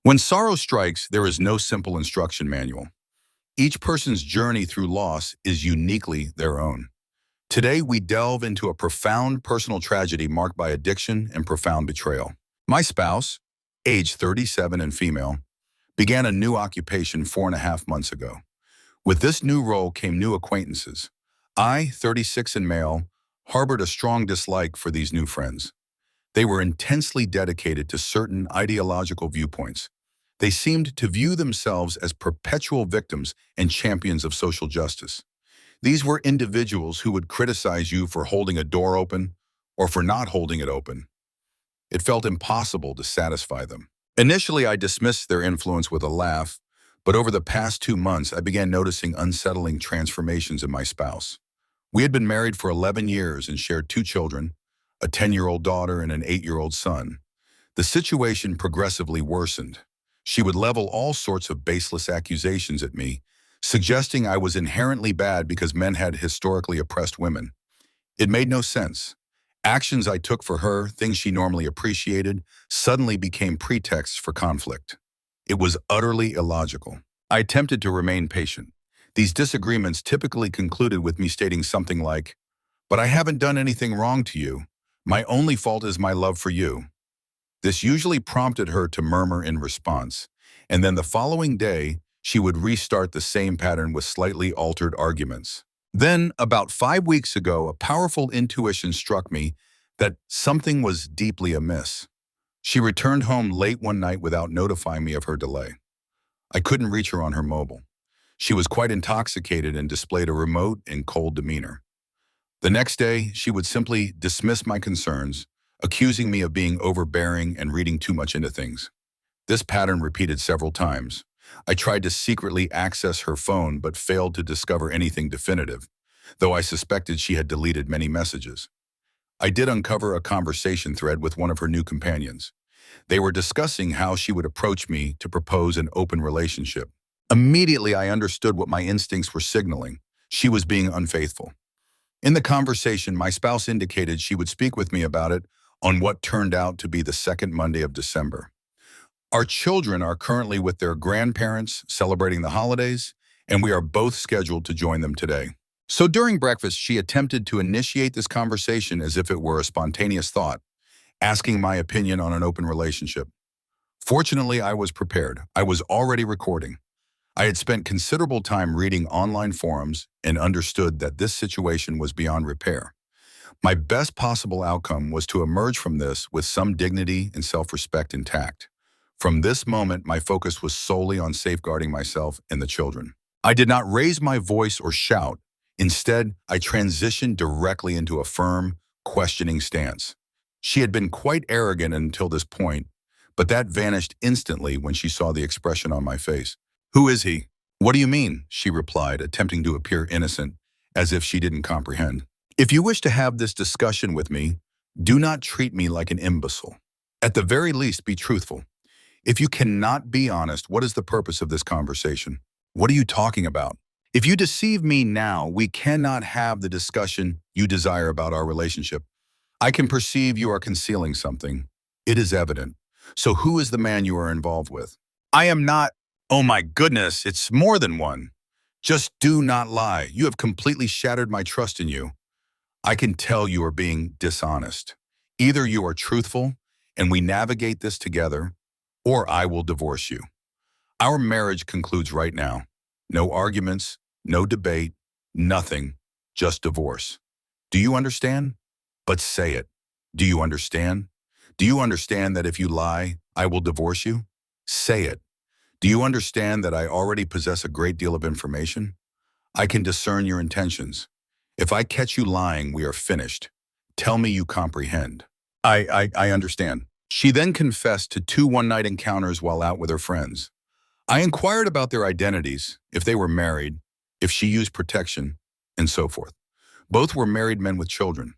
When sorrow strikes, there is no simple instruction manual. Each person's journey through loss is uniquely their own. Today, we delve into a profound personal tragedy marked by addiction and profound betrayal. My spouse, age 37 and female, began a new occupation 4.5 months ago. With this new role came new acquaintances. I, 36 and male, harbored a strong dislike for these new friends. They were intensely dedicated to certain ideological viewpoints. They seemed to view themselves as perpetual victims and champions of social justice. These were individuals who would criticize you for holding a door open or for not holding it open. It felt impossible to satisfy them. Initially, I dismissed their influence with a laugh, but over the past 2 months, I began noticing unsettling transformations in my spouse. We had been married for 11 years and shared 2 children, a 10-year-old daughter and an 8-year-old son. The situation progressively worsened. She would level all sorts of baseless accusations at me, suggesting I was inherently bad because men had historically oppressed women. It made no sense. Actions I took for her, things she normally appreciated, suddenly became pretexts for conflict. It was utterly illogical. I attempted to remain patient. These disagreements typically concluded with me stating something like, "But I haven't done anything wrong to you. My only fault is my love for you." This usually prompted her to murmur in response, and then the following day, she would restart the same pattern with slightly altered arguments. Then, about 5 weeks ago, a powerful intuition struck me that something was deeply amiss. She returned home late one night without notifying me of her delay. I couldn't reach her on her mobile. She was quite intoxicated and displayed a remote and cold demeanor. The next day, she would simply dismiss my concerns, accusing me of being overbearing and reading too much into things. This pattern repeated several times. I tried to secretly access her phone but failed to discover anything definitive, though I suspected she had deleted many messages. I did uncover a conversation thread with one of her new companions. They were discussing how she would approach me to propose an open relationship. Immediately, I understood what my instincts were signaling. She was being unfaithful. In the conversation, my spouse indicated she would speak with me about it on what turned out to be the second Monday of December. Our children are currently with their grandparents celebrating the holidays, and we are both scheduled to join them today. So during breakfast, she attempted to initiate this conversation as if it were a spontaneous thought, asking my opinion on an open relationship. Fortunately, I was prepared. I was already recording. I had spent considerable time reading online forums and understood that this situation was beyond repair. My best possible outcome was to emerge from this with some dignity and self-respect intact. From this moment, my focus was solely on safeguarding myself and the children. I did not raise my voice or shout. Instead, I transitioned directly into a firm, questioning stance. She had been quite arrogant until this point, but that vanished instantly when she saw the expression on my face. "Who is he?" "What do you mean?" she replied, attempting to appear innocent, as if she didn't comprehend. "If you wish to have this discussion with me, do not treat me like an imbecile. At the very least, be truthful. If you cannot be honest, what is the purpose of this conversation? What are you talking about? If you deceive me now, we cannot have the discussion you desire about our relationship. I can perceive you are concealing something. It is evident. So who is the man you are involved with?" "I am not." "Oh my goodness, it's more than one. Just do not lie. You have completely shattered my trust in you. I can tell you are being dishonest. Either you are truthful and we navigate this together, or I will divorce you. Our marriage concludes right now. No arguments, no debate, nothing, just divorce. Do you understand? But say it. Do you understand? Do you understand that if you lie, I will divorce you? Say it. Do you understand that I already possess a great deal of information? I can discern your intentions. If I catch you lying, we are finished. Tell me you comprehend." I understand." She then confessed to 2 one-night encounters while out with her friends. I inquired about their identities, if they were married, if she used protection, and so forth. Both were married men with children.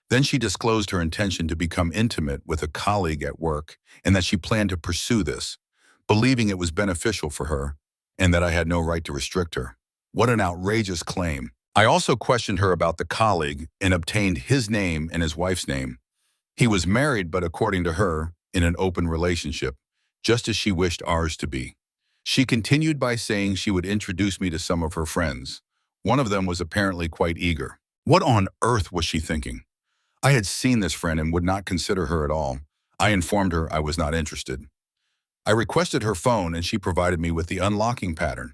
Then she disclosed her intention to become intimate with a colleague at work and that she planned to pursue this, believing it was beneficial for her and that I had no right to restrict her. What an outrageous claim. I also questioned her about the colleague and obtained his name and his wife's name. He was married, but according to her, in an open relationship. just as she wished ours to be. She continued by saying she would introduce me to some of her friends. One of them was apparently quite eager. What on earth was she thinking? I had seen this friend and would not consider her at all. I informed her I was not interested. I requested her phone and she provided me with the unlocking pattern.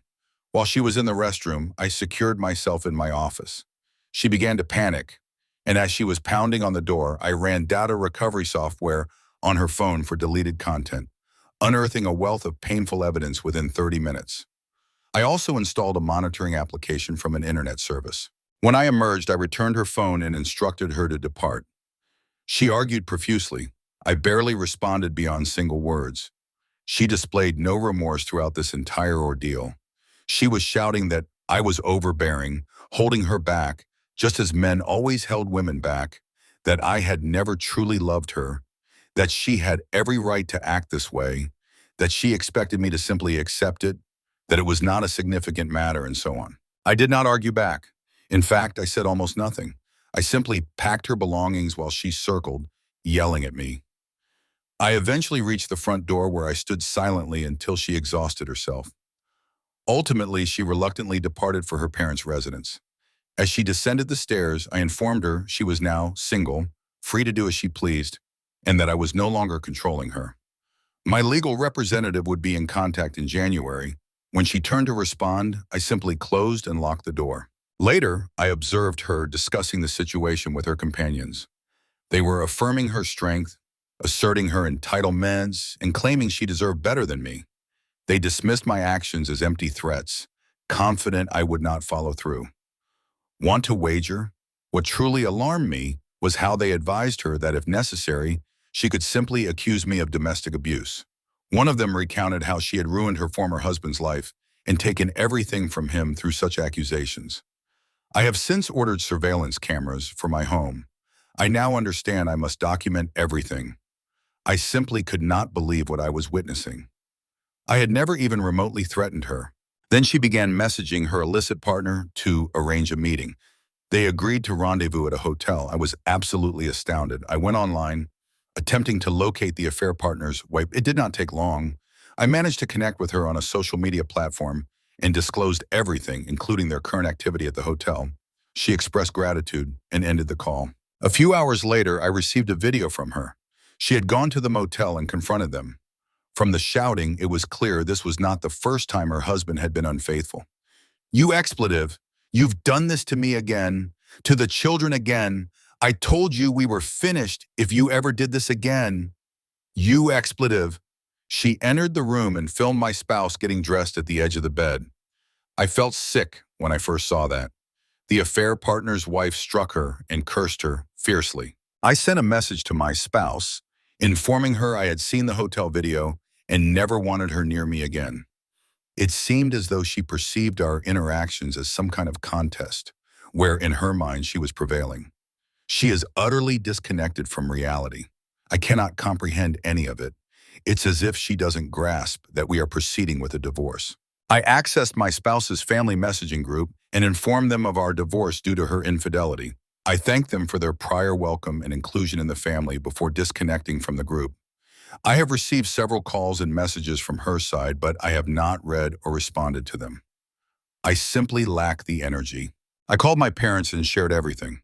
While she was in the restroom, I secured myself in my office. She began to panic, and as she was pounding on the door, I ran data recovery software on her phone for deleted content, unearthing a wealth of painful evidence within 30 minutes. I also installed a monitoring application from an internet service. When I emerged, I returned her phone and instructed her to depart. She argued profusely. I barely responded beyond single words. She displayed no remorse throughout this entire ordeal. She was shouting that I was overbearing, holding her back, just as men always held women back, that I had never truly loved her, that she had every right to act this way, that she expected me to simply accept it, that it was not a significant matter, and so on. I did not argue back. In fact, I said almost nothing. I simply packed her belongings while she circled, yelling at me. I eventually reached the front door where I stood silently until she exhausted herself. Ultimately, she reluctantly departed for her parents' residence. As she descended the stairs, I informed her she was now single, free to do as she pleased, and that I was no longer controlling her. My legal representative would be in contact in January. When she turned to respond, I simply closed and locked the door. Later, I observed her discussing the situation with her companions. They were affirming her strength, asserting her entitlements, and claiming she deserved better than me. They dismissed my actions as empty threats, confident I would not follow through. Want to wager? What truly alarmed me was how they advised her that if necessary, she could simply accuse me of domestic abuse. One of them recounted how she had ruined her former husband's life and taken everything from him through such accusations. I have since ordered surveillance cameras for my home. I now understand I must document everything. I simply could not believe what I was witnessing. I had never even remotely threatened her. Then she began messaging her illicit partner to arrange a meeting. They agreed to rendezvous at a hotel. I was absolutely astounded. I went online, attempting to locate the affair partner's wife. It did not take long. I managed to connect with her on a social media platform and disclosed everything, including their current activity at the hotel. She expressed gratitude and ended the call. A few hours later, I received a video from her. She had gone to the motel and confronted them. From the shouting, it was clear this was not the first time her husband had been unfaithful. "You expletive, you've done this to me again, to the children again. I told you we were finished if you ever did this again. You expletive." She entered the room and filmed my spouse getting dressed at the edge of the bed. I felt sick when I first saw that. The affair partner's wife struck her and cursed her fiercely. I sent a message to my spouse, informing her I had seen the hotel video and never wanted her near me again. It seemed as though she perceived our interactions as some kind of contest, where in her mind she was prevailing. She is utterly disconnected from reality. I cannot comprehend any of it. It's as if she doesn't grasp that we are proceeding with a divorce. I accessed my spouse's family messaging group and informed them of our divorce due to her infidelity. I thanked them for their prior welcome and inclusion in the family before disconnecting from the group. I have received several calls and messages from her side, but I have not read or responded to them. I simply lack the energy. I called my parents and shared everything.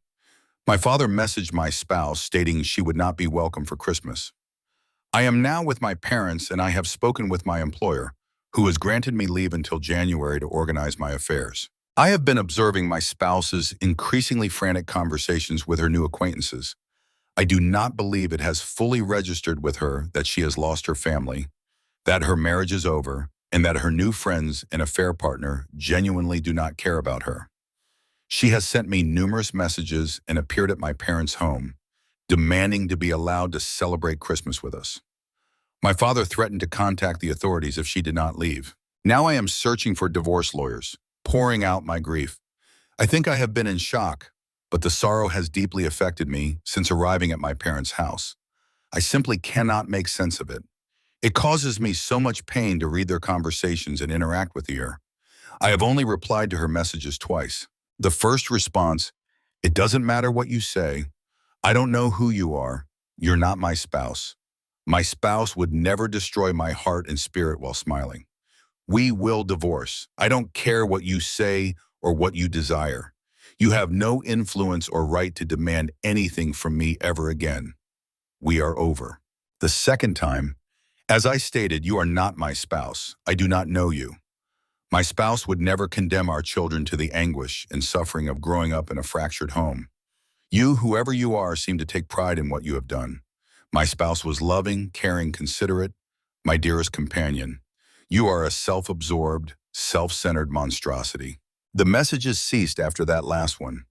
My father messaged my spouse stating she would not be welcome for Christmas. I am now with my parents and I have spoken with my employer, who has granted me leave until January to organize my affairs. I have been observing my spouse's increasingly frantic conversations with her new acquaintances. I do not believe it has fully registered with her that she has lost her family, that her marriage is over, and that her new friends and affair partner genuinely do not care about her. She has sent me numerous messages and appeared at my parents' home, demanding to be allowed to celebrate Christmas with us. My father threatened to contact the authorities if she did not leave. Now I am searching for divorce lawyers, pouring out my grief. I think I have been in shock, but the sorrow has deeply affected me since arriving at my parents' house. I simply cannot make sense of it. It causes me so much pain to read their conversations and interact with her. I have only replied to her messages twice. The first response, "It doesn't matter what you say. I don't know who you are. You're not my spouse." My spouse would never destroy my heart and spirit while smiling. We will divorce. I don't care what you say or what you desire. You have no influence or right to demand anything from me ever again. We are over. The second time, as I stated, you are not my spouse. I do not know you. My spouse would never condemn our children to the anguish and suffering of growing up in a fractured home. You, whoever you are, seem to take pride in what you have done. My spouse was loving, caring, considerate, my dearest companion. You are a self-absorbed, self-centered monstrosity. The messages ceased after that last one.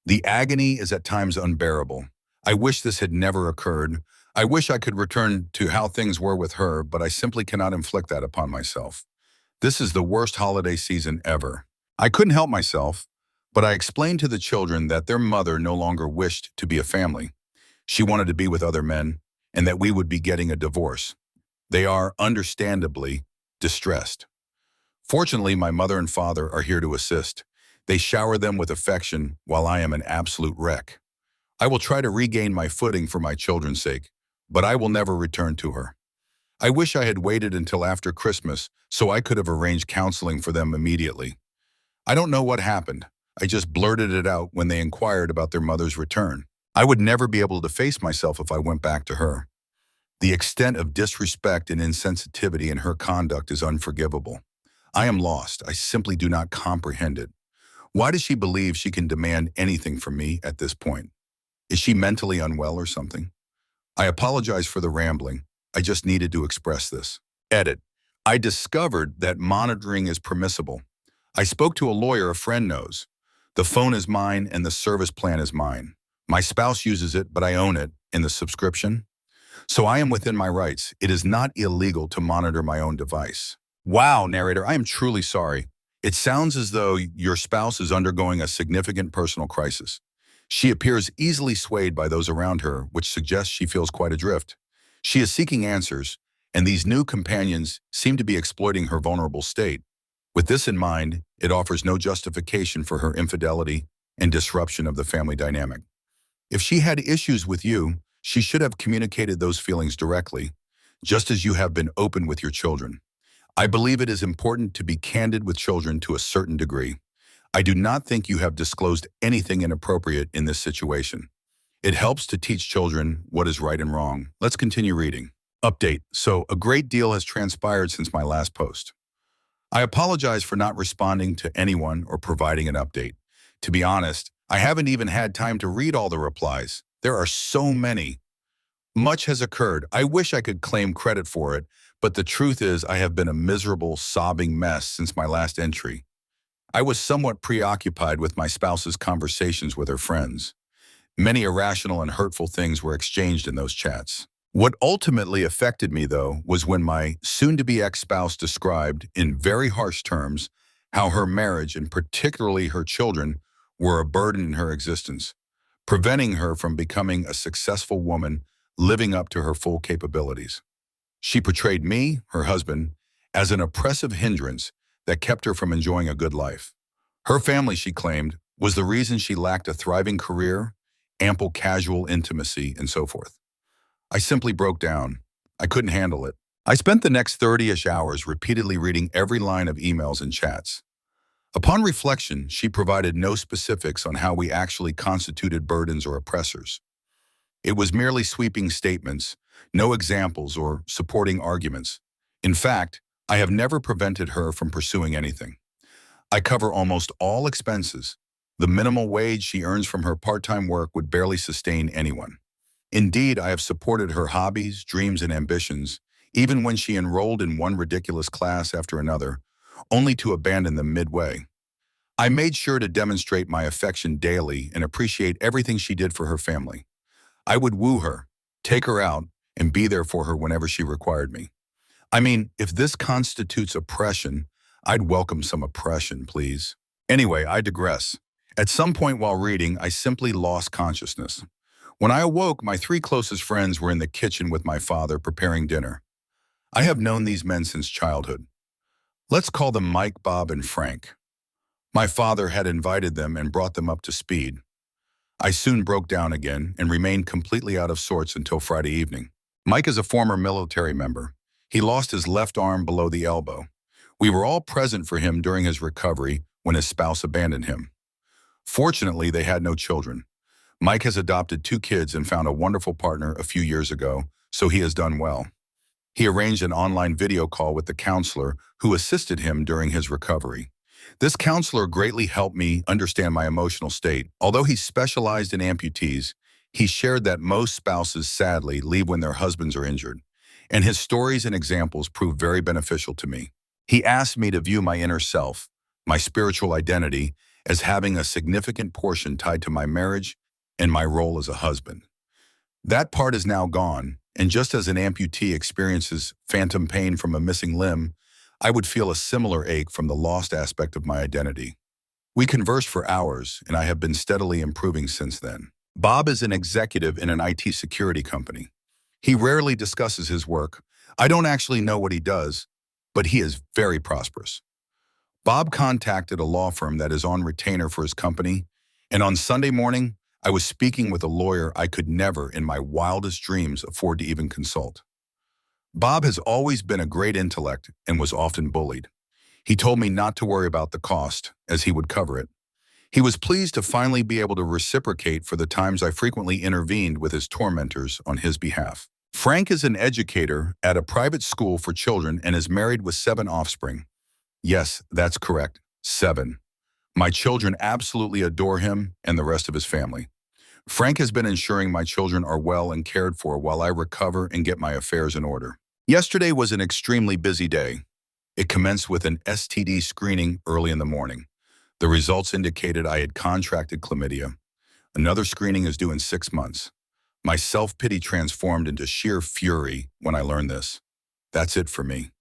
The agony is at times unbearable. I wish this had never occurred. I wish I could return to how things were with her, but I simply cannot inflict that upon myself. This is the worst holiday season ever. I couldn't help myself, but I explained to the children that their mother no longer wished to be a family. She wanted to be with other men, and that we would be getting a divorce. They are, understandably, distressed. Fortunately, my mother and father are here to assist. They shower them with affection while I am an absolute wreck. I will try to regain my footing for my children's sake, but I will never return to her. I wish I had waited until after Christmas so I could have arranged counseling for them immediately. I don't know what happened. I just blurted it out when they inquired about their mother's return. I would never be able to face myself if I went back to her. The extent of disrespect and insensitivity in her conduct is unforgivable. I am lost. I simply do not comprehend it. Why does she believe she can demand anything from me at this point? Is she mentally unwell or something? I apologize for the rambling. I just needed to express this. Edit. I discovered that monitoring is permissible. I spoke to a lawyer a friend knows. The phone is mine and the service plan is mine. My spouse uses it, but I own it in the subscription. So I am within my rights. It is not illegal to monitor my own device. Wow, narrator, I am truly sorry. It sounds as though your spouse is undergoing a significant personal crisis. She appears easily swayed by those around her, which suggests she feels quite adrift. She is seeking answers, and these new companions seem to be exploiting her vulnerable state. With this in mind, it offers no justification for her infidelity and disruption of the family dynamic. If she had issues with you, she should have communicated those feelings directly, just as you have been open with your children. I believe it is important to be candid with children to a certain degree. I do not think you have disclosed anything inappropriate in this situation. It helps to teach children what is right and wrong. Let's continue reading. Update. So, a great deal has transpired since my last post. I apologize for not responding to anyone or providing an update. To be honest, I haven't even had time to read all the replies. There are so many. Much has occurred. I wish I could claim credit for it, but the truth is I have been a miserable, sobbing mess since my last entry. I was somewhat preoccupied with my spouse's conversations with her friends. Many irrational and hurtful things were exchanged in those chats. What ultimately affected me, though, was when my soon-to-be ex-spouse described, in very harsh terms, how her marriage, and particularly her children, were a burden in her existence, preventing her from becoming a successful woman living up to her full capabilities. She portrayed me, her husband, as an oppressive hindrance that kept her from enjoying a good life. Her family, she claimed, was the reason she lacked a thriving career, ample casual intimacy, and so forth. I simply broke down. I couldn't handle it. I spent the next 30-ish hours repeatedly reading every line of emails and chats. Upon reflection, she provided no specifics on how we actually constituted burdens or oppressors. It was merely sweeping statements, no examples or supporting arguments. In fact, I have never prevented her from pursuing anything. I cover almost all expenses. The minimal wage she earns from her part-time work would barely sustain anyone. Indeed, I have supported her hobbies, dreams, and ambitions, even when she enrolled in one ridiculous class after another, only to abandon them midway. I made sure to demonstrate my affection daily and appreciate everything she did for her family. I would woo her, take her out, and be there for her whenever she required me. I mean, if this constitutes oppression, I'd welcome some oppression, please. Anyway, I digress. At some point while reading, I simply lost consciousness. When I awoke, my three closest friends were in the kitchen with my father preparing dinner. I have known these men since childhood. Let's call them Mike, Bob, and Frank. My father had invited them and brought them up to speed. I soon broke down again and remained completely out of sorts until Friday evening. Mike is a former military member. He lost his left arm below the elbow. We were all present for him during his recovery when his spouse abandoned him. Fortunately, they had no children. Mike has adopted 2 kids and found a wonderful partner a few years ago, so he has done well. He arranged an online video call with the counselor who assisted him during his recovery. This counselor greatly helped me understand my emotional state. Although he specialized in amputees, he shared that most spouses sadly leave when their husbands are injured, and his stories and examples proved very beneficial to me. He asked me to view my inner self, my spiritual identity, as having a significant portion tied to my marriage and my role as a husband. That part is now gone, and just as an amputee experiences phantom pain from a missing limb, I would feel a similar ache from the lost aspect of my identity. We conversed for hours, and I have been steadily improving since then. Bob is an executive in an IT security company. He rarely discusses his work. I don't actually know what he does, but he is very prosperous. Bob contacted a law firm that is on retainer for his company, and on Sunday morning, I was speaking with a lawyer I could never in my wildest dreams afford to even consult. Bob has always been a great intellect and was often bullied. He told me not to worry about the cost, as he would cover it. He was pleased to finally be able to reciprocate for the times I frequently intervened with his tormentors on his behalf. Frank is an educator at a private school for children and is married with 7 offspring. Yes, that's correct, 7. My children absolutely adore him and the rest of his family. Frank has been ensuring my children are well and cared for while I recover and get my affairs in order. Yesterday was an extremely busy day. It commenced with an STD screening early in the morning. The results indicated I had contracted chlamydia. Another screening is due in 6 months. My self-pity transformed into sheer fury when I learned this. That's it for me.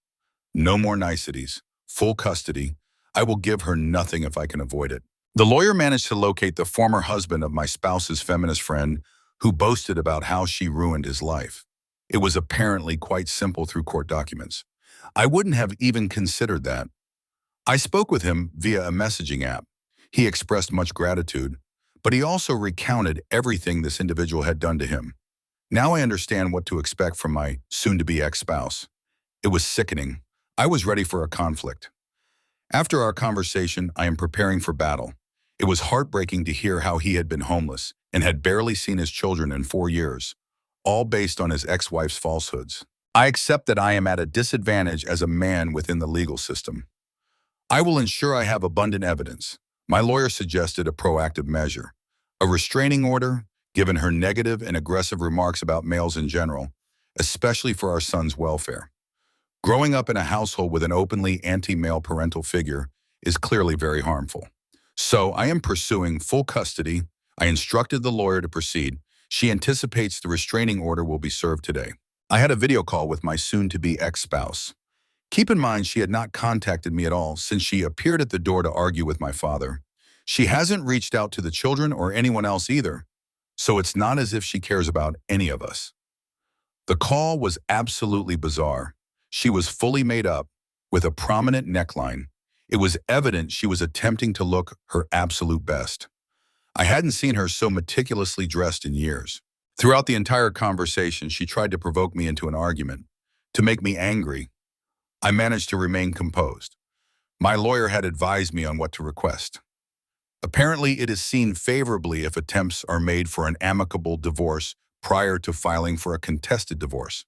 No more niceties. Full custody. I will give her nothing if I can avoid it. The lawyer managed to locate the former husband of my spouse's feminist friend who boasted about how she ruined his life. It was apparently quite simple through court documents. I wouldn't have even considered that. I spoke with him via a messaging app. He expressed much gratitude, but he also recounted everything this individual had done to him. Now I understand what to expect from my soon-to-be ex-spouse. It was sickening. I was ready for a conflict. After our conversation, I am preparing for battle. It was heartbreaking to hear how he had been homeless and had barely seen his children in 4 years, all based on his ex-wife's falsehoods. I accept that I am at a disadvantage as a man within the legal system. I will ensure I have abundant evidence. My lawyer suggested a proactive measure, a restraining order, given her negative and aggressive remarks about males in general, especially for our son's welfare. Growing up in a household with an openly anti-male parental figure is clearly very harmful. So I am pursuing full custody. I instructed the lawyer to proceed. She anticipates the restraining order will be served today. I had a video call with my soon-to-be ex-spouse. Keep in mind she had not contacted me at all since she appeared at the door to argue with my father. She hasn't reached out to the children or anyone else either, so it's not as if she cares about any of us. The call was absolutely bizarre. She was fully made up, with a prominent neckline. It was evident she was attempting to look her absolute best. I hadn't seen her so meticulously dressed in years. Throughout the entire conversation, she tried to provoke me into an argument, to make me angry. I managed to remain composed. My lawyer had advised me on what to request. Apparently, it is seen favorably if attempts are made for an amicable divorce prior to filing for a contested divorce.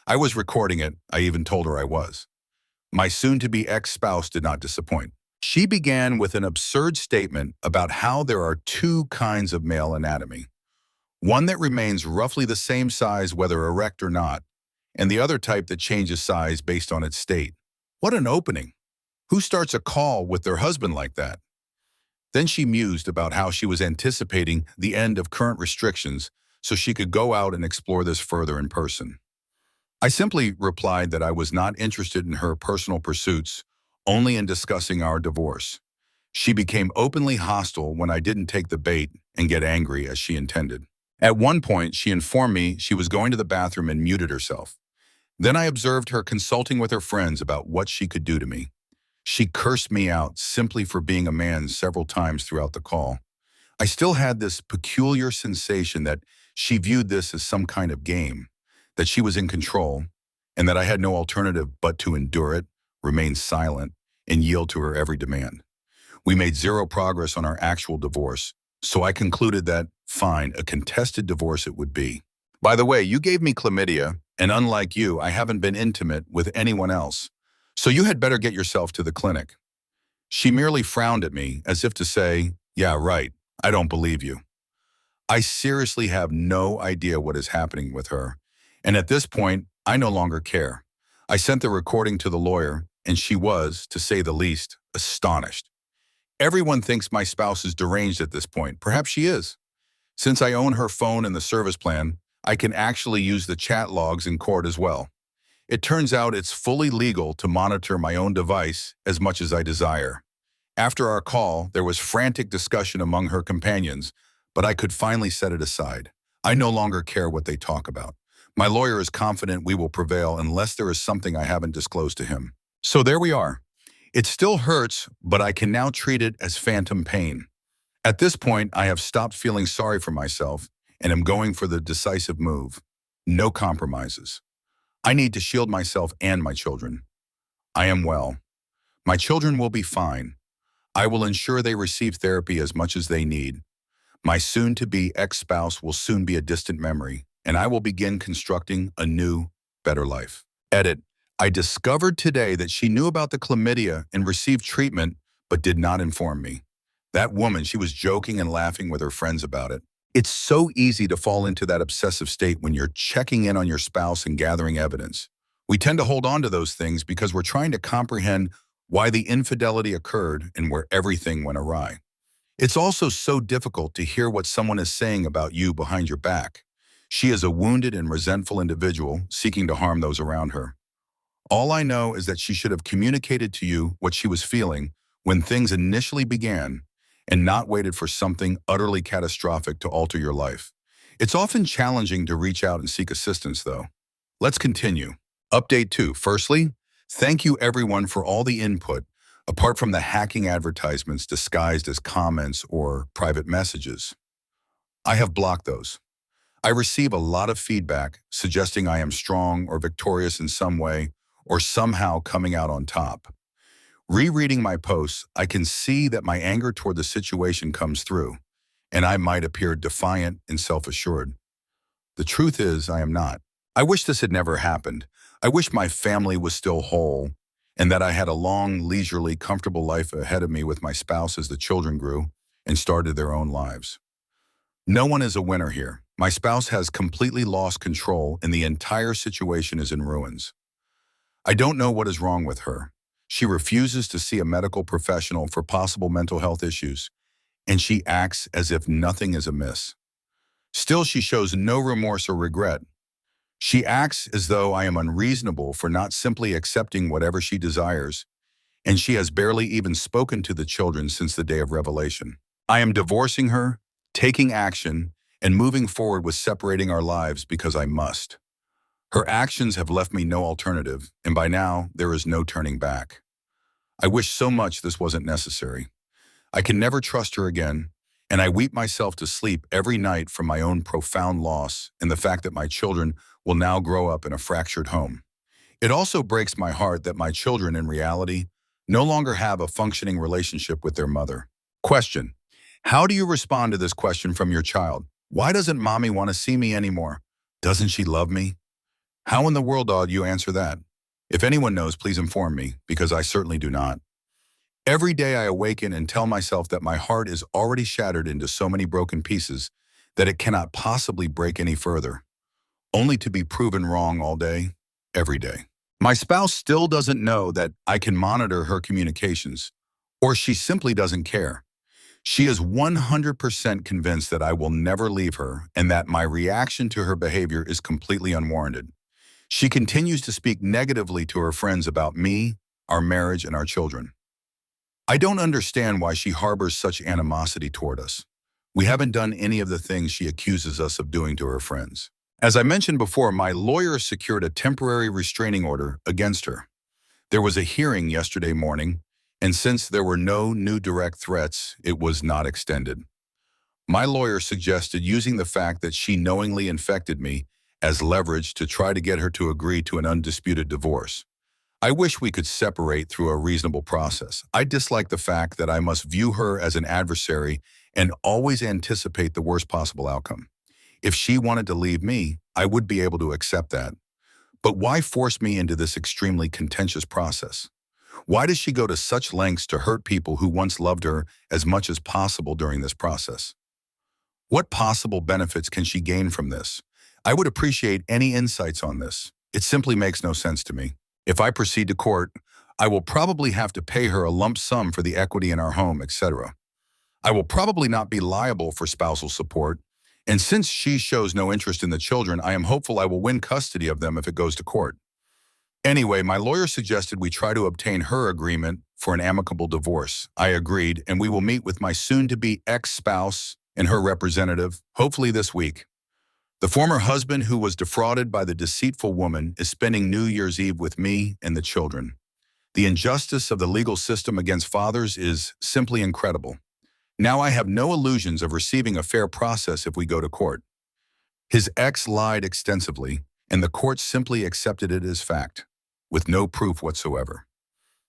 I was recording it. I even told her I was. My soon-to-be ex-spouse did not disappoint. She began with an absurd statement about how there are 2 kinds of male anatomy. One that remains roughly the same size whether erect or not, and the other type that changes size based on its state. What an opening! Who starts a call with their husband like that? Then she mused about how she was anticipating the end of current restrictions so she could go out and explore this further in person. I simply replied that I was not interested in her personal pursuits, only in discussing our divorce. She became openly hostile when I didn't take the bait and get angry as she intended. At one point, she informed me she was going to the bathroom and muted herself. Then I observed her consulting with her friends about what she could do to me. She cursed me out simply for being a man several times throughout the call. I still had this peculiar sensation that she viewed this as some kind of game. that she was in control, and that I had no alternative but to endure it, remain silent, and yield to her every demand. We made zero progress on our actual divorce, so I concluded that, fine, a contested divorce it would be. By the way, you gave me chlamydia, and unlike you, I haven't been intimate with anyone else. So you had better get yourself to the clinic. She merely frowned at me, as if to say, yeah, right, I don't believe you. I seriously have no idea what is happening with her, and at this point, I no longer care. I sent the recording to the lawyer, and she was, to say the least, astonished. Everyone thinks my spouse is deranged at this point. Perhaps she is. Since I own her phone and the service plan, I can actually use the chat logs in court as well. It turns out it's fully legal to monitor my own device as much as I desire. After our call, there was frantic discussion among her companions, but I could finally set it aside. I no longer care what they talk about. My lawyer is confident we will prevail unless there is something I haven't disclosed to him. So there we are. It still hurts, but I can now treat it as phantom pain. At this point, I have stopped feeling sorry for myself and am going for the decisive move. No compromises. I need to shield myself and my children. I am well. My children will be fine. I will ensure they receive therapy as much as they need. My soon-to-be ex-spouse will soon be a distant memory, and I will begin constructing a new, better life. Edit. I discovered today that she knew about the chlamydia and received treatment, but did not inform me. That woman, she was joking and laughing with her friends about it. It's so easy to fall into that obsessive state when you're checking in on your spouse and gathering evidence. We tend to hold on to those things because we're trying to comprehend why the infidelity occurred and where everything went awry. It's also so difficult to hear what someone is saying about you behind your back. She is a wounded and resentful individual seeking to harm those around her. All I know is that she should have communicated to you what she was feeling when things initially began and not waited for something utterly catastrophic to alter your life. It's often challenging to reach out and seek assistance, though. Let's continue. Update 2. Firstly, thank you everyone for all the input, apart from the hacking advertisements disguised as comments or private messages. I have blocked those. I receive a lot of feedback suggesting I am strong or victorious in some way or somehow coming out on top. Rereading my posts, I can see that my anger toward the situation comes through, and I might appear defiant and self-assured. The truth is, I am not. I wish this had never happened. I wish my family was still whole, and that I had a long, leisurely, comfortable life ahead of me with my spouse as the children grew and started their own lives. No one is a winner here. My spouse has completely lost control, and the entire situation is in ruins. I don't know what is wrong with her. She refuses to see a medical professional for possible mental health issues, and she acts as if nothing is amiss. Still, she shows no remorse or regret. She acts as though I am unreasonable for not simply accepting whatever she desires, and she has barely even spoken to the children since the day of revelation. I am divorcing her, taking action, and moving forward with separating our lives because I must. Her actions have left me no alternative, and by now, there is no turning back. I wish so much this wasn't necessary. I can never trust her again, and I weep myself to sleep every night from my own profound loss and the fact that my children will now grow up in a fractured home. It also breaks my heart that my children, in reality, no longer have a functioning relationship with their mother. Question: how do you respond to this question from your child? Why doesn't mommy want to see me anymore? Doesn't she love me? How in the world do you answer that? If anyone knows, please inform me, because I certainly do not. Every day I awaken and tell myself that my heart is already shattered into so many broken pieces that it cannot possibly break any further, only to be proven wrong all day, every day. My spouse still doesn't know that I can monitor her communications, or she simply doesn't care. She is 100% convinced that I will never leave her and that my reaction to her behavior is completely unwarranted. She continues to speak negatively to her friends about me, our marriage, and our children. I don't understand why she harbors such animosity toward us. We haven't done any of the things she accuses us of doing to her friends. As I mentioned before, my lawyer secured a temporary restraining order against her. There was a hearing yesterday morning, and since there were no new direct threats, it was not extended. My lawyer suggested using the fact that she knowingly infected me as leverage to try to get her to agree to an undisputed divorce. I wish we could separate through a reasonable process. I dislike the fact that I must view her as an adversary and always anticipate the worst possible outcome. If she wanted to leave me, I would be able to accept that. But why force me into this extremely contentious process? Why does she go to such lengths to hurt people who once loved her as much as possible during this process? What possible benefits can she gain from this? I would appreciate any insights on this. It simply makes no sense to me. If I proceed to court, I will probably have to pay her a lump sum for the equity in our home, etc. I will probably not be liable for spousal support, and since she shows no interest in the children, I am hopeful I will win custody of them if it goes to court. Anyway, my lawyer suggested we try to obtain her agreement for an amicable divorce. I agreed, and we will meet with my soon-to-be ex-spouse and her representative, hopefully this week. The former husband who was defrauded by the deceitful woman is spending New Year's Eve with me and the children. The injustice of the legal system against fathers is simply incredible. Now I have no illusions of receiving a fair process if we go to court. His ex lied extensively, and the court simply accepted it as fact, with no proof whatsoever.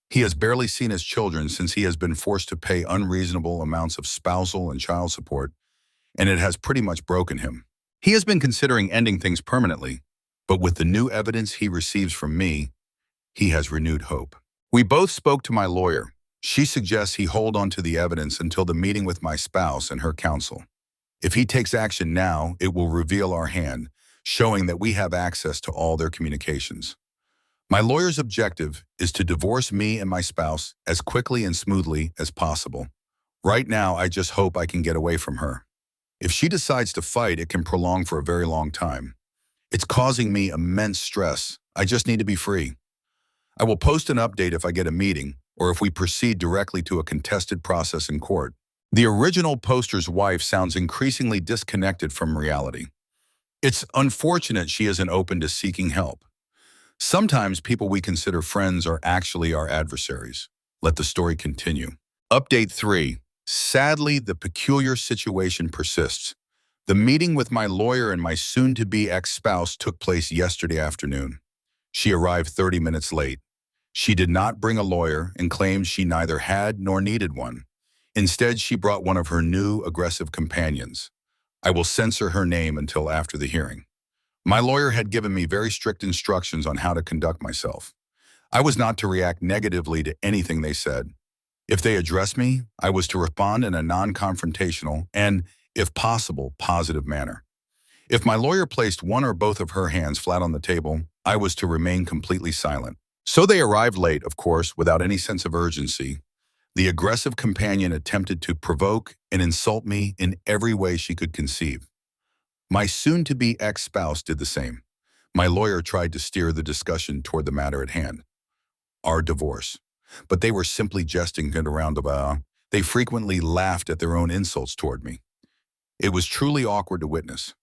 He has barely seen his children since he has been forced to pay unreasonable amounts of spousal and child support, and it has pretty much broken him. He has been considering ending things permanently, but with the new evidence he receives from me, he has renewed hope. We both spoke to my lawyer. She suggests he hold on to the evidence until the meeting with my spouse and her counsel. If he takes action now, it will reveal our hand, showing that we have access to all their communications. My lawyer's objective is to divorce me and my spouse as quickly and smoothly as possible. Right now, I just hope I can get away from her. If she decides to fight, it can prolong for a very long time. It's causing me immense stress. I just need to be free. I will post an update if I get a meeting, or if we proceed directly to a contested process in court. The original poster's wife sounds increasingly disconnected from reality. It's unfortunate she isn't open to seeking help. Sometimes people we consider friends are actually our adversaries. Let the story continue. Update 3. Sadly, the peculiar situation persists. The meeting with my lawyer and my soon-to-be ex-spouse took place yesterday afternoon. She arrived 30 minutes late. She did not bring a lawyer and claimed she neither had nor needed one. Instead, she brought one of her new aggressive companions. I will censor her name until after the hearing. My lawyer had given me very strict instructions on how to conduct myself. I was not to react negatively to anything they said. If they addressed me, I was to respond in a non-confrontational and, if possible, positive manner. If my lawyer placed one or both of her hands flat on the table, I was to remain completely silent. So they arrived late, of course, without any sense of urgency. The aggressive companion attempted to provoke and insult me in every way she could conceive. My soon-to-be ex-spouse did the same. My lawyer tried to steer the discussion toward the matter at hand, our divorce. But they were simply jesting it around about. They frequently laughed at their own insults toward me. It was truly awkward to witness.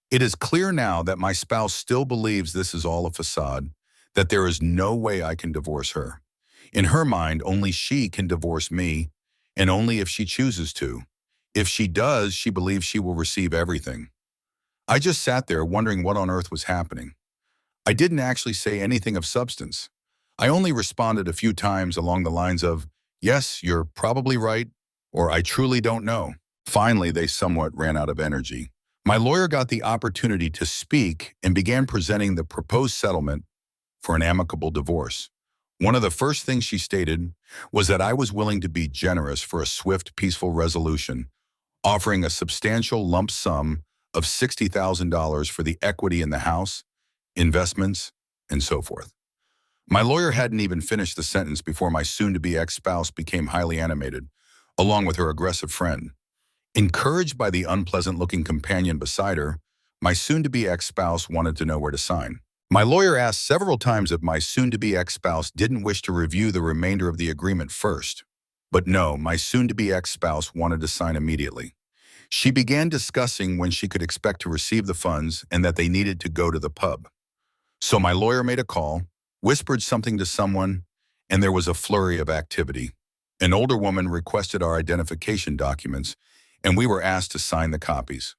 It is clear now that my spouse still believes this is all a facade, that there is no way I can divorce her. In her mind, only she can divorce me, and only if she chooses to. If she does, she believes she will receive everything. I just sat there wondering what on earth was happening. I didn't actually say anything of substance. I only responded a few times along the lines of, "Yes, you're probably right," or "I truly don't know." Finally, they somewhat ran out of energy. My lawyer got the opportunity to speak and began presenting the proposed settlement for an amicable divorce. One of the first things she stated was that I was willing to be generous for a swift, peaceful resolution, offering a substantial lump sum of $60,000 for the equity in the house, investments, and so forth. My lawyer hadn't even finished the sentence before my soon-to-be ex-spouse became highly animated, along with her aggressive friend. Encouraged by the unpleasant-looking companion beside her, my soon-to-be ex-spouse wanted to know where to sign. My lawyer asked several times if my soon-to-be ex-spouse didn't wish to review the remainder of the agreement first. But no, my soon-to-be ex-spouse wanted to sign immediately. She began discussing when she could expect to receive the funds and that they needed to go to the pub. So my lawyer made a call, whispered something to someone, and there was a flurry of activity. An older woman requested our identification documents, and we were asked to sign the copies.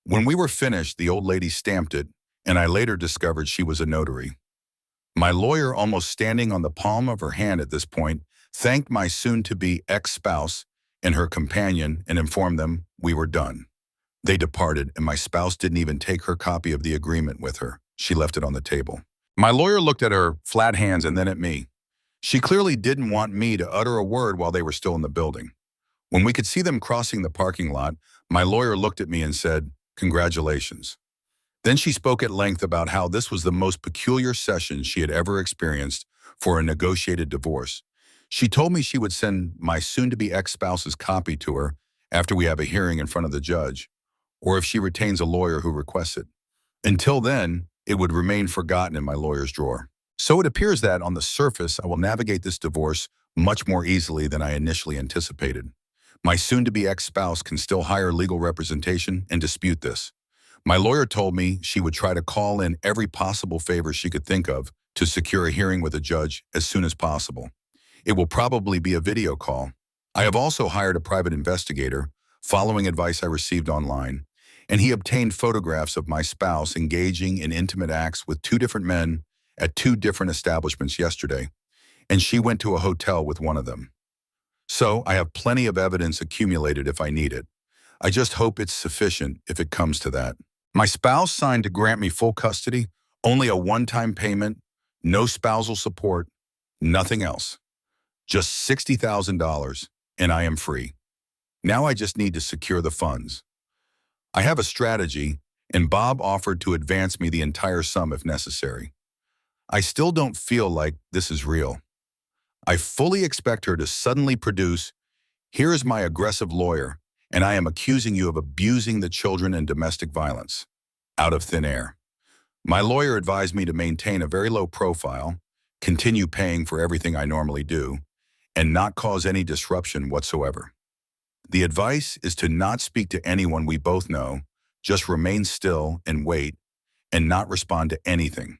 When we were finished, the old lady stamped it, and I later discovered she was a notary. My lawyer, almost standing on the palm of her hand at this point, thanked my soon-to-be ex-spouse and her companion and informed them we were done. They departed, and my spouse didn't even take her copy of the agreement with her. She left it on the table. My lawyer looked at her flat hands and then at me. She clearly didn't want me to utter a word while they were still in the building. When we could see them crossing the parking lot, my lawyer looked at me and said, "Congratulations." Then she spoke at length about how this was the most peculiar session she had ever experienced for a negotiated divorce. She told me she would send my soon-to-be ex-spouse's copy to her after we have a hearing in front of the judge, or if she retains a lawyer who requests it. Until then, it would remain forgotten in my lawyer's drawer. So it appears that, on the surface, I will navigate this divorce much more easily than I initially anticipated. My soon-to-be ex-spouse can still hire legal representation and dispute this. My lawyer told me she would try to call in every possible favor she could think of to secure a hearing with a judge as soon as possible. It will probably be a video call. I have also hired a private investigator, following advice I received online, and he obtained photographs of my spouse engaging in intimate acts with two different men at two different establishments yesterday, and she went to a hotel with one of them. So I have plenty of evidence accumulated if I need it. I just hope it's sufficient if it comes to that. My spouse signed to grant me full custody, only a one-time payment, no spousal support, nothing else. Just $60,000, and I am free. Now I just need to secure the funds. I have a strategy, and Bob offered to advance me the entire sum if necessary. I still don't feel like this is real. I fully expect her to suddenly produce, "Here is my aggressive lawyer, and I am accusing you of abusing the children and domestic violence," out of thin air. My lawyer advised me to maintain a very low profile, continue paying for everything I normally do, and not cause any disruption whatsoever. The advice is to not speak to anyone we both know, just remain still and wait, and not respond to anything,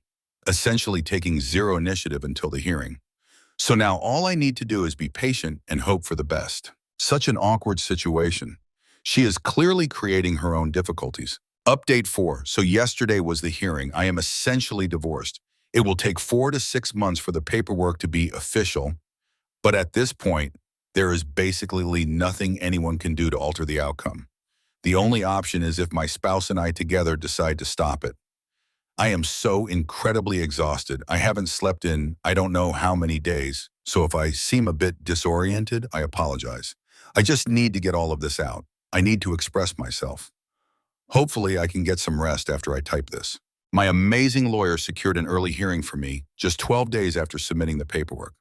essentially taking zero initiative until the hearing. So now all I need to do is be patient and hope for the best. Such an awkward situation. She is clearly creating her own difficulties. Update 4. So yesterday was the hearing. I am essentially divorced. It will take 4 to 6 months for the paperwork to be official, but at this point, there is basically nothing anyone can do to alter the outcome. The only option is if my spouse and I together decide to stop it. I am so incredibly exhausted. I haven't slept in I don't know how many days, so if I seem a bit disoriented, I apologize. I just need to get all of this out. I need to express myself. Hopefully, I can get some rest after I type this. My amazing lawyer secured an early hearing for me just 12 days after submitting the paperwork.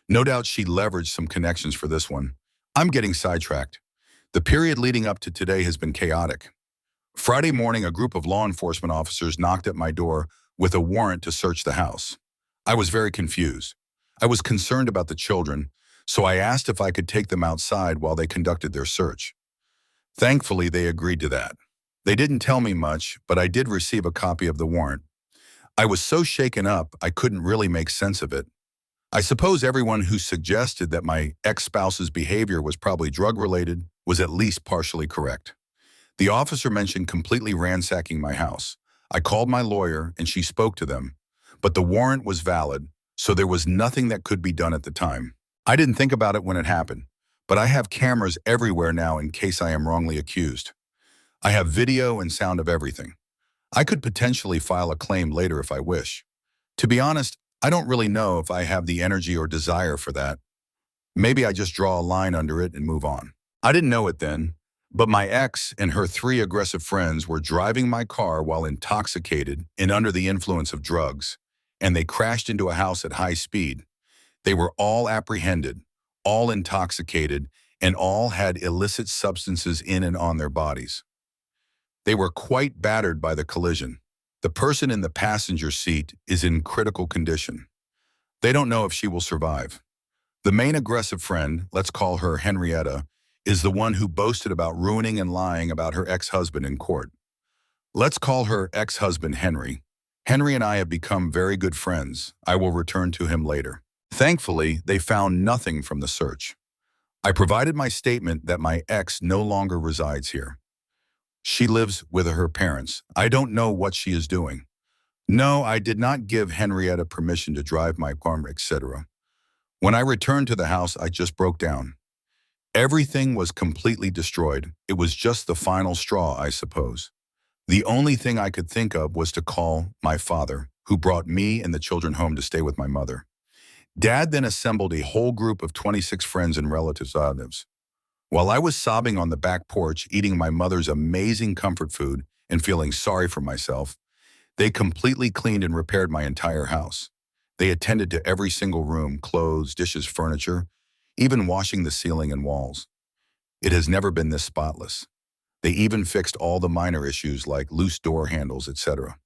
No doubt she leveraged some connections for this one. I'm getting sidetracked. The period leading up to today has been chaotic. Friday morning, a group of law enforcement officers knocked at my door with a warrant to search the house. I was very confused. I was concerned about the children, so I asked if I could take them outside while they conducted their search. Thankfully, they agreed to that. They didn't tell me much, but I did receive a copy of the warrant. I was so shaken up, I couldn't really make sense of it. I suppose everyone who suggested that my ex-spouse's behavior was probably drug-related was at least partially correct. The officer mentioned completely ransacking my house. I called my lawyer and she spoke to them, but the warrant was valid, so there was nothing that could be done at the time. I didn't think about it when it happened, but I have cameras everywhere now in case I am wrongly accused. I have video and sound of everything. I could potentially file a claim later if I wish. To be honest, I don't really know if I have the energy or desire for that. Maybe I just draw a line under it and move on. I didn't know it then, but my ex and her 3 aggressive friends were driving my car while intoxicated and under the influence of drugs, and they crashed into a house at high speed. They were all apprehended, all intoxicated, and all had illicit substances in and on their bodies. They were quite battered by the collision. The person in the passenger seat is in critical condition. They don't know if she will survive. The main aggressive friend, let's call her Henrietta, is the one who boasted about ruining and lying about her ex-husband in court. Let's call her ex-husband Henry. Henry and I have become very good friends. I will return to him later. Thankfully, they found nothing from the search. I provided my statement that my ex no longer resides here. She lives with her parents. I don't know what she is doing. No, I did not give Henrietta permission to drive my car, etc. When I returned to the house, I just broke down. Everything was completely destroyed. It was just the final straw, I suppose. The only thing I could think of was to call my father, who brought me and the children home to stay with my mother. Dad then assembled a whole group of 26 friends and relatives. While I was sobbing on the back porch, eating my mother's amazing comfort food and feeling sorry for myself, they completely cleaned and repaired my entire house. They attended to every single room, clothes, dishes, furniture, even washing the ceiling and walls. It has never been this spotless. They even fixed all the minor issues like loose door handles, etc.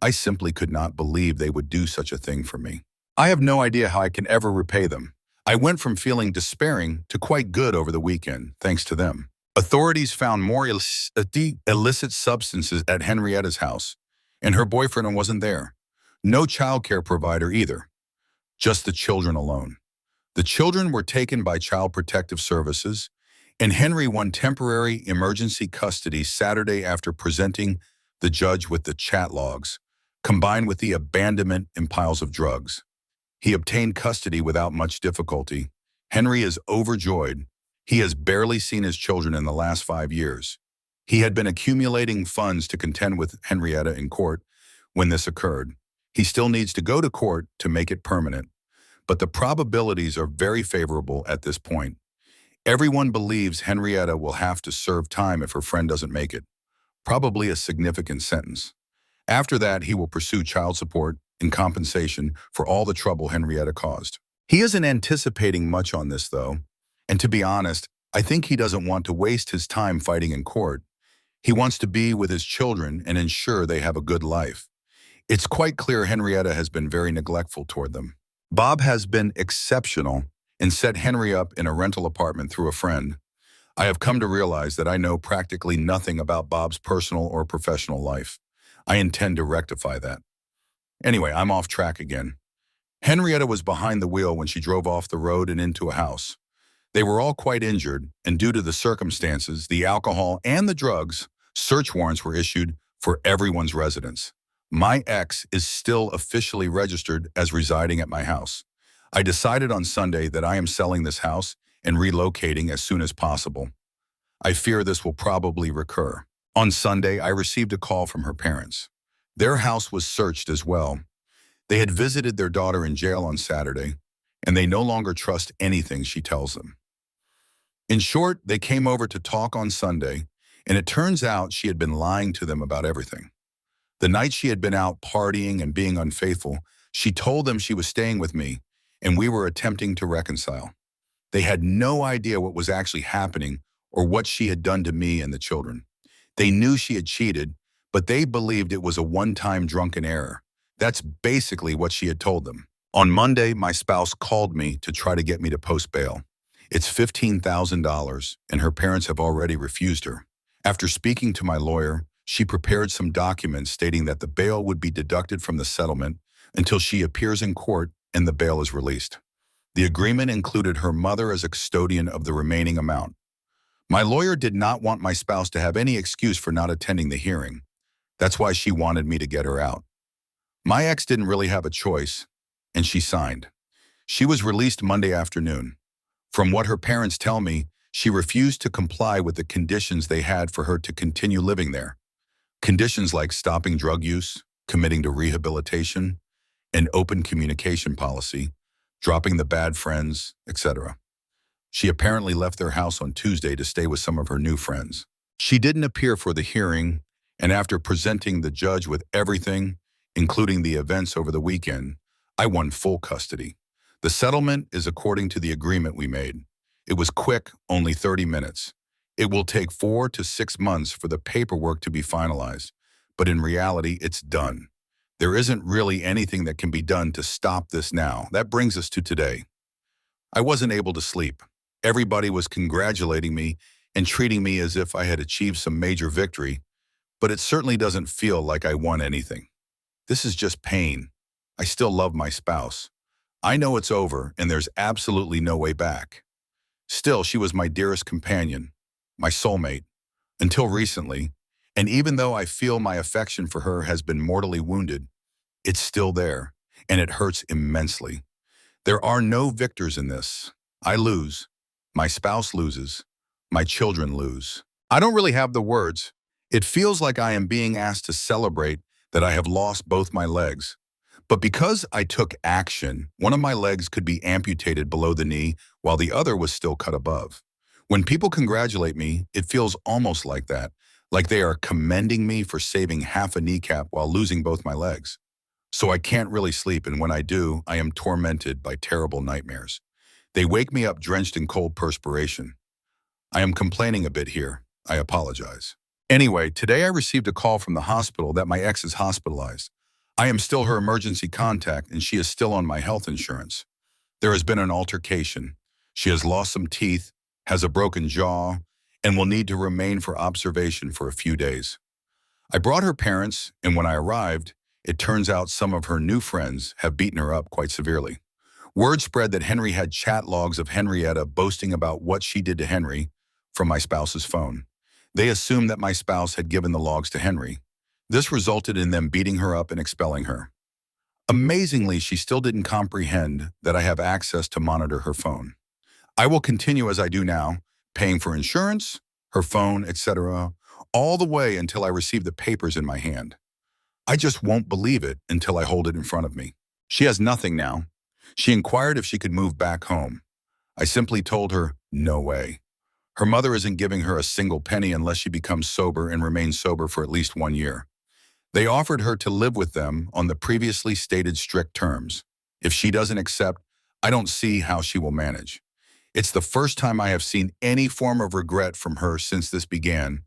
I simply could not believe they would do such a thing for me. I have no idea how I can ever repay them. I went from feeling despairing to quite good over the weekend, thanks to them. Authorities found more illicit substances at Henrietta's house, and her boyfriend wasn't there. No childcare provider either, just the children alone. The children were taken by Child Protective Services, and Henry won temporary emergency custody Saturday after presenting the judge with the chat logs, combined with the abandonment and piles of drugs. He obtained custody without much difficulty. Henry is overjoyed. He has barely seen his children in the last 5 years. He had been accumulating funds to contend with Henrietta in court when this occurred. He still needs to go to court to make it permanent, but the probabilities are very favorable at this point. Everyone believes Henrietta will have to serve time if her friend doesn't make it, probably a significant sentence. After that, he will pursue child support and compensation for all the trouble Henrietta caused. He isn't anticipating much on this, though, and to be honest, I think he doesn't want to waste his time fighting in court. He wants to be with his children and ensure they have a good life. It's quite clear Henrietta has been very neglectful toward them. Bob has been exceptional and set Henry up in a rental apartment through a friend. I have come to realize that I know practically nothing about Bob's personal or professional life. I intend to rectify that. Anyway, I'm off track again. Henrietta was behind the wheel when she drove off the road and into a house. They were all quite injured, and due to the circumstances, the alcohol and the drugs, search warrants were issued for everyone's residence. My ex is still officially registered as residing at my house. I decided on Sunday that I am selling this house and relocating as soon as possible. I fear this will probably recur. On Sunday, I received a call from her parents. Their house was searched as well. They had visited their daughter in jail on Saturday, and they no longer trust anything she tells them. In short, they came over to talk on Sunday, and it turns out she had been lying to them about everything. The night she had been out partying and being unfaithful, she told them she was staying with me, and we were attempting to reconcile. They had no idea what was actually happening or what she had done to me and the children. They knew she had cheated, but they believed it was a one-time drunken error. That's basically what she had told them. On Monday, my spouse called me to try to get me to post bail. It's $15,000, and her parents have already refused her. After speaking to my lawyer, she prepared some documents stating that the bail would be deducted from the settlement until she appears in court and the bail is released. The agreement included her mother as a custodian of the remaining amount. My lawyer did not want my spouse to have any excuse for not attending the hearing. That's why she wanted me to get her out. My ex didn't really have a choice, and she signed. She was released Monday afternoon. From what her parents tell me, she refused to comply with the conditions they had for her to continue living there. Conditions like stopping drug use, committing to rehabilitation, an open communication policy, dropping the bad friends, etc. She apparently left their house on Tuesday to stay with some of her new friends. She didn't appear for the hearing, and after presenting the judge with everything, including the events over the weekend, I won full custody. The settlement is according to the agreement we made. It was quick, only 30 minutes. It will take 4 to 6 months for the paperwork to be finalized, but in reality, it's done. There isn't really anything that can be done to stop this now. That brings us to today. I wasn't able to sleep. Everybody was congratulating me and treating me as if I had achieved some major victory, but it certainly doesn't feel like I won anything. This is just pain. I still love my spouse. I know it's over and there's absolutely no way back. Still, she was my dearest companion, my soulmate, until recently, and even though I feel my affection for her has been mortally wounded, It's still there, and it hurts immensely. There are no victors in this. I lose. My spouse loses. My children lose. I don't really have the words. It feels like I am being asked to celebrate that I have lost both my legs. But because I took action, one of my legs could be amputated below the knee while the other was still cut above. When people congratulate me, it feels almost like that, like they are commending me for saving half a kneecap while losing both my legs. So I can't really sleep, and when I do, I am tormented by terrible nightmares. They wake me up drenched in cold perspiration. I am complaining a bit here. I apologize. Anyway, today I received a call from the hospital that my ex is hospitalized. I am still her emergency contact, and she is still on my health insurance. There has been an altercation. She has lost some teeth, has a broken jaw, and will need to remain for observation for a few days. I brought her parents, and when I arrived, it turns out some of her new friends have beaten her up quite severely. Word spread that Henry had chat logs of Henrietta boasting about what she did to Henry from my spouse's phone. They assumed that my spouse had given the logs to Henry. This resulted in them beating her up and expelling her. Amazingly, she still didn't comprehend that I have access to monitor her phone. I will continue as I do now, paying for insurance, her phone, etc., all the way until I receive the papers in my hand. I just won't believe it until I hold it in front of me. She has nothing now. She inquired if she could move back home. I simply told her, no way. Her mother isn't giving her a single penny unless she becomes sober and remains sober for at least 1 year. They offered her to live with them on the previously stated strict terms. If she doesn't accept, I don't see how she will manage. It's the first time I have seen any form of regret from her since this began,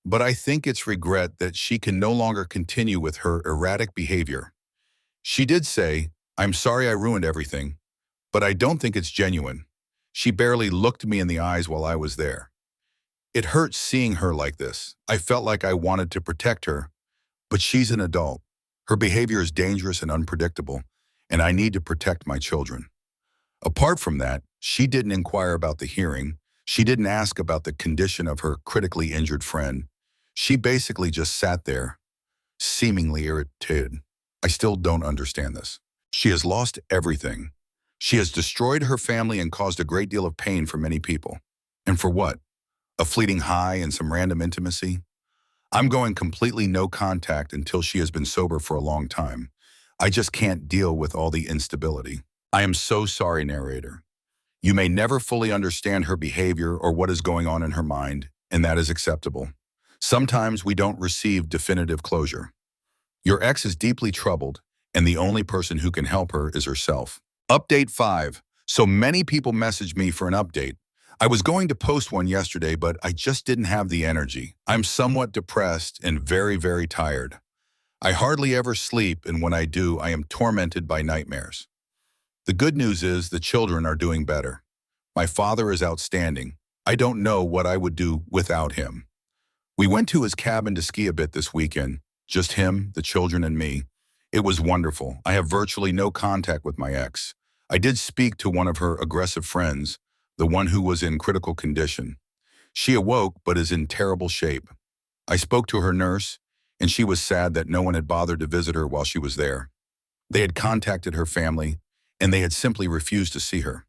but I think it's regret that she can no longer continue with her erratic behavior. She did say, I'm sorry I ruined everything, but I don't think it's genuine. She barely looked me in the eyes while I was there. It hurt seeing her like this. I felt like I wanted to protect her, but she's an adult. Her behavior is dangerous and unpredictable, and I need to protect my children. Apart from that, she didn't inquire about the hearing. She didn't ask about the condition of her critically injured friend. She basically just sat there, seemingly irritated. I still don't understand this. She has lost everything. She has destroyed her family and caused a great deal of pain for many people. And for what? A fleeting high and some random intimacy? I'm going completely no contact until she has been sober for a long time. I just can't deal with all the instability. I am so sorry, narrator. You may never fully understand her behavior or what is going on in her mind, and that is acceptable. Sometimes we don't receive definitive closure. Your ex is deeply troubled, and the only person who can help her is herself. Update 5. So many people messaged me for an update. I was going to post one yesterday, but I just didn't have the energy. I'm somewhat depressed and very, very tired. I hardly ever sleep, and when I do, I am tormented by nightmares. The good news is the children are doing better. My father is outstanding. I don't know what I would do without him. We went to his cabin to ski a bit this weekend, just him, the children, and me. It was wonderful. I have virtually no contact with my ex. I did speak to one of her aggressive friends, the one who was in critical condition. She awoke but is in terrible shape. I spoke to her nurse, and she was sad that no one had bothered to visit her while she was there. They had contacted her family, and they had simply refused to see her.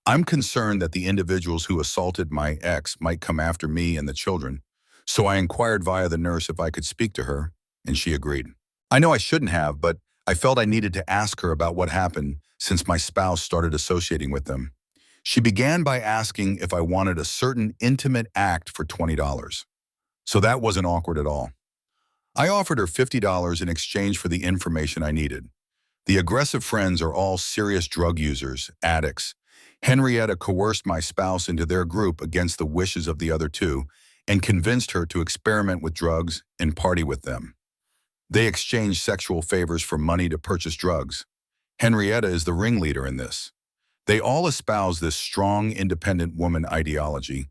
I'm concerned that the individuals who assaulted my ex might come after me and the children, so I inquired via the nurse if I could speak to her, and she agreed. I know I shouldn't have, but I felt I needed to ask her about what happened since my spouse started associating with them. She began by asking if I wanted a certain intimate act for $20. So that wasn't awkward at all. I offered her $50 in exchange for the information I needed. The aggressive friends are all serious drug users, addicts. Henrietta coerced my spouse into their group against the wishes of the other two and convinced her to experiment with drugs and party with them. They exchanged sexual favors for money to purchase drugs. Henrietta is the ringleader in this. They all espouse this strong, independent woman ideology,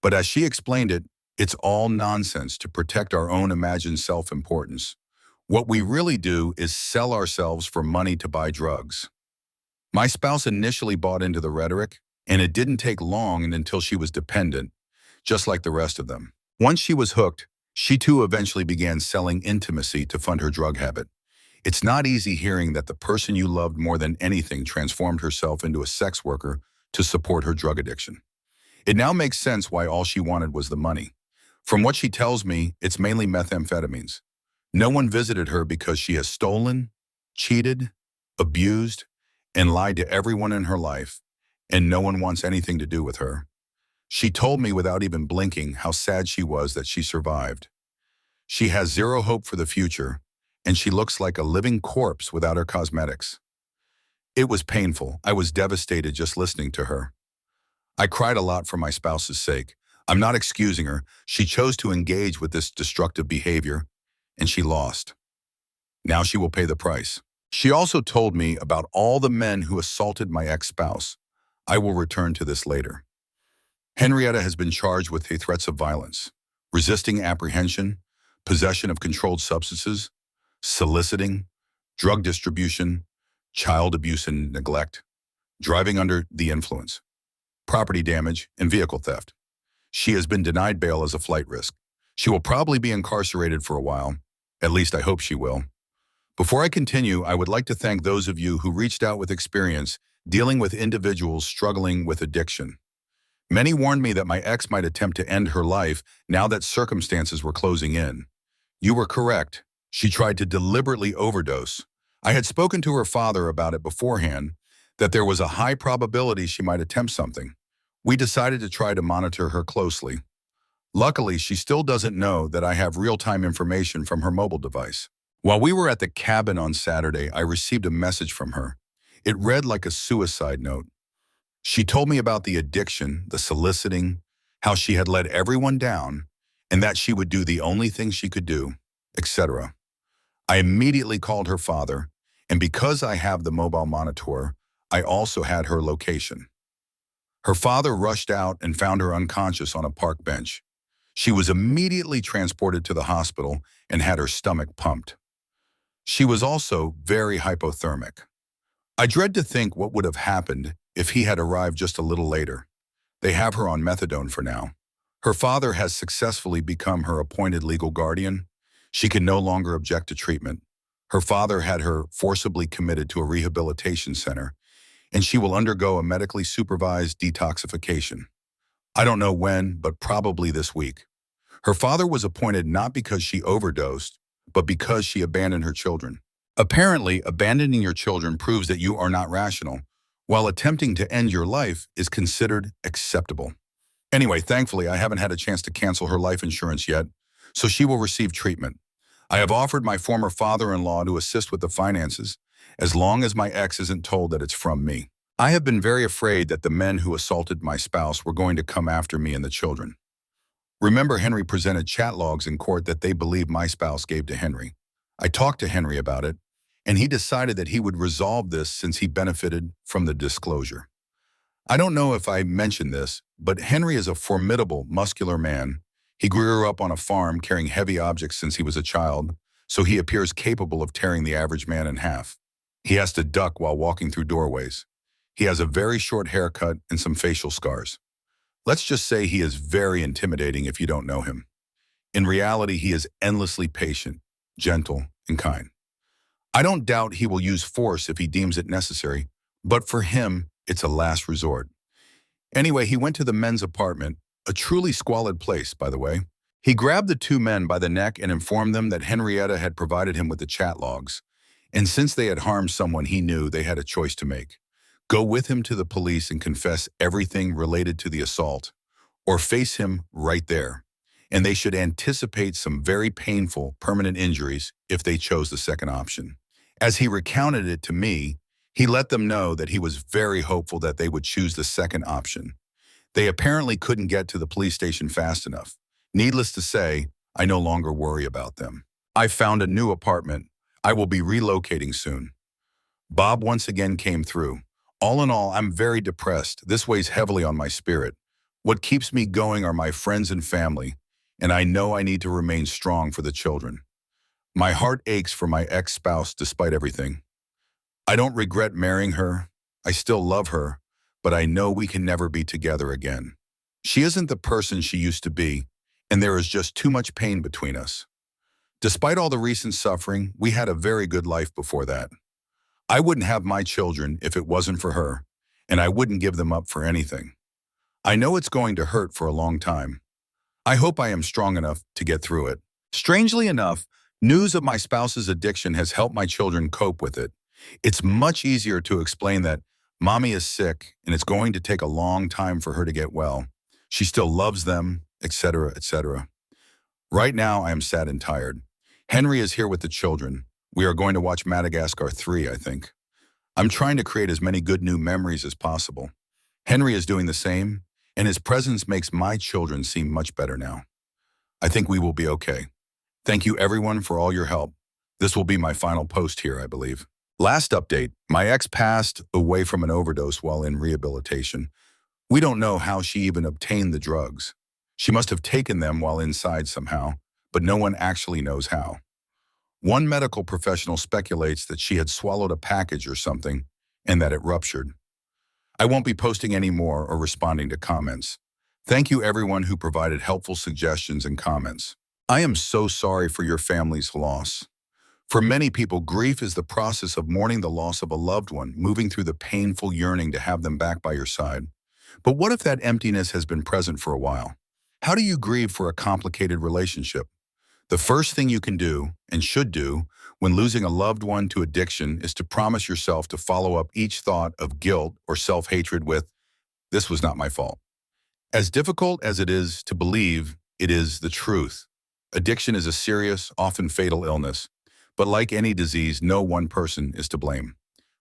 but as she explained it, it's all nonsense to protect our own imagined self-importance. What we really do is sell ourselves for money to buy drugs. My spouse initially bought into the rhetoric, and it didn't take long until she was dependent, just like the rest of them. Once she was hooked, she too eventually began selling intimacy to fund her drug habit. It's not easy hearing that the person you loved more than anything transformed herself into a sex worker to support her drug addiction. It now makes sense why all she wanted was the money. From what she tells me, it's mainly methamphetamines. No one visited her because she has stolen, cheated, abused, and lied to everyone in her life, and no one wants anything to do with her. She told me without even blinking how sad she was that she survived. She has zero hope for the future, and she looks like a living corpse without her cosmetics. It was painful. I was devastated just listening to her. I cried a lot for my spouse's sake. I'm not excusing her. She chose to engage with this destructive behavior, and she lost. Now she will pay the price. She also told me about all the men who assaulted my ex-spouse. I will return to this later. Henrietta has been charged with threats of violence, resisting apprehension, possession of controlled substances, soliciting, drug distribution, child abuse and neglect, driving under the influence, property damage, and vehicle theft. She has been denied bail as a flight risk. She will probably be incarcerated for a while. At least I hope she will. Before I continue, I would like to thank those of you who reached out with experience dealing with individuals struggling with addiction. Many warned me that my ex might attempt to end her life now that circumstances were closing in. You were correct. She tried to deliberately overdose. I had spoken to her father about it beforehand, that there was a high probability she might attempt something. We decided to try to monitor her closely. Luckily, she still doesn't know that I have real-time information from her mobile device. While we were at the cabin on Saturday, I received a message from her. It read like a suicide note. She told me about the addiction, the soliciting, how she had let everyone down, and that she would do the only thing she could do, etc. I immediately called her father, and because I have the mobile monitor, I also had her location. Her father rushed out and found her unconscious on a park bench. She was immediately transported to the hospital and had her stomach pumped. She was also very hypothermic. I dread to think what would have happened if he had arrived just a little later. They have her on methadone for now. Her father has successfully become her appointed legal guardian. She can no longer object to treatment. Her father had her forcibly committed to a rehabilitation center, and she will undergo a medically supervised detoxification. I don't know when, but probably this week. Her father was appointed not because she overdosed, but because she abandoned her children. Apparently, abandoning your children proves that you are not rational, while attempting to end your life is considered acceptable. Anyway, thankfully, I haven't had a chance to cancel her life insurance yet, so she will receive treatment. I have offered my former father-in-law to assist with the finances, as long as my ex isn't told that it's from me. I have been very afraid that the men who assaulted my spouse were going to come after me and the children. Remember, Henry presented chat logs in court that they believe my spouse gave to Henry. I talked to Henry about it, and he decided that he would resolve this since he benefited from the disclosure. I don't know if I mentioned this, but Henry is a formidable, muscular man. He grew up on a farm carrying heavy objects since he was a child, so he appears capable of tearing the average man in half. He has to duck while walking through doorways. He has a very short haircut and some facial scars. Let's just say he is very intimidating if you don't know him. In reality, he is endlessly patient, gentle, and kind. I don't doubt he will use force if he deems it necessary, but for him, it's a last resort. Anyway, he went to the men's apartment, a truly squalid place, by the way. He grabbed the two men by the neck and informed them that Henrietta had provided him with the chat logs, and since they had harmed someone he knew, they had a choice to make. Go with him to the police and confess everything related to the assault, or face him right there. And they should anticipate some very painful, permanent injuries if they chose the second option. As he recounted it to me, he let them know that he was very hopeful that they would choose the second option. They apparently couldn't get to the police station fast enough. Needless to say, I no longer worry about them. I found a new apartment. I will be relocating soon. Bob once again came through. All in all, I'm very depressed. This weighs heavily on my spirit. What keeps me going are my friends and family, and I know I need to remain strong for the children. My heart aches for my ex-spouse despite everything. I don't regret marrying her. I still love her, but I know we can never be together again. She isn't the person she used to be, and there is just too much pain between us. Despite all the recent suffering, we had a very good life before that. I wouldn't have my children if it wasn't for her, and I wouldn't give them up for anything. I know it's going to hurt for a long time. I hope I am strong enough to get through it. Strangely enough, news of my spouse's addiction has helped my children cope with it. It's much easier to explain that mommy is sick and it's going to take a long time for her to get well. She still loves them, etc., etc. Right now, I am sad and tired. Henry is here with the children. We are going to watch Madagascar 3, I think. I'm trying to create as many good new memories as possible. Henry is doing the same, and his presence makes my children seem much better now. I think we will be okay. Thank you everyone for all your help. This will be my final post here, I believe. Last update, my ex passed away from an overdose while in rehabilitation. We don't know how she even obtained the drugs. She must have taken them while inside somehow, but no one actually knows how. One medical professional speculates that she had swallowed a package or something and that it ruptured. I won't be posting any more or responding to comments. Thank you everyone who provided helpful suggestions and comments. I am so sorry for your family's loss. For many people, grief is the process of mourning the loss of a loved one, moving through the painful yearning to have them back by your side. But what if that emptiness has been present for a while? How do you grieve for a complicated relationship? The first thing you can do, and should do, when losing a loved one to addiction is to promise yourself to follow up each thought of guilt or self-hatred with, "This was not my fault." As difficult as it is to believe, it is the truth. Addiction is a serious, often fatal illness, but like any disease, no one person is to blame.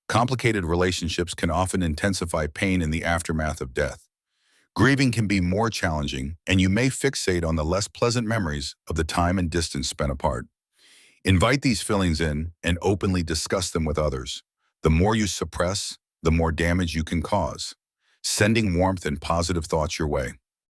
Complicated relationships can often intensify pain in the aftermath of death. Grieving can be more challenging, and you may fixate on the less pleasant memories of the time and distance spent apart. Invite these feelings in and openly discuss them with others. The more you suppress, the more damage you can cause. Sending warmth and positive thoughts your way.